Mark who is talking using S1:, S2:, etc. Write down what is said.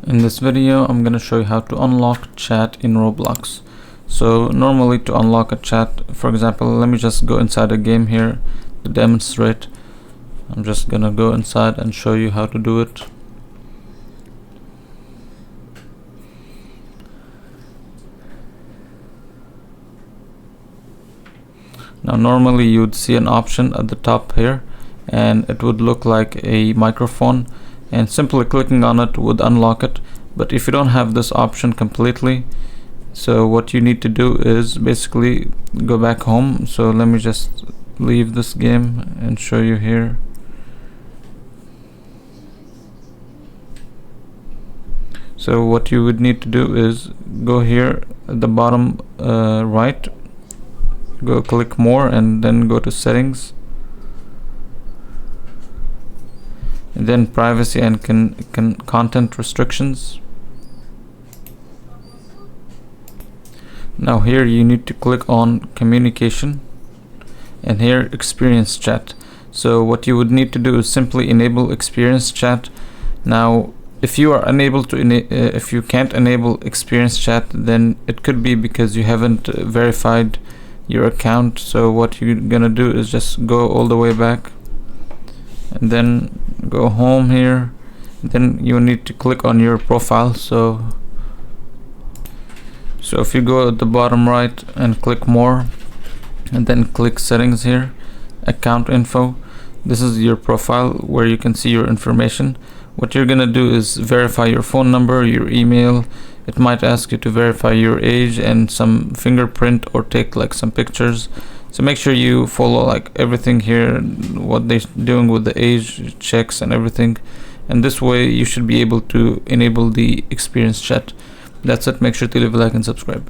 S1: In this video, I'm gonna show you how to unlock chat in Roblox. So normally to unlock a chat, for example, let me just go inside a game here to demonstrate. I'm just gonna go inside and show you how to do it. Now normally you'd see an option at the top here and it would look like a microphone, and simply clicking on it would unlock it. But if you don't have this option completely, so what you need to do is basically go back home. So let me just leave this game and show you here. So what you would need to do is go here at the bottom right, go click more and then go to settings, and then privacy and content restrictions. Now here you need to click on communication and here experience chat. So what you would need to do is simply enable experience chat. Now if you are unable to if you can't enable experience chat, then it could be because you haven't verified your account. So what you're gonna do is just go all the way back and then go home here. Then you need to click on your profile. So if you go at the bottom right and click more and then click settings here, account info, this is your profile where you can see your information. What you're gonna do is verify your phone number, your email. It might ask you to verify your age and some fingerprint or take like some pictures. So make sure you follow like everything here, what they're doing with the age checks and everything. And this way you should be able to enable the experience chat. That's it. Make sure to leave a like and subscribe.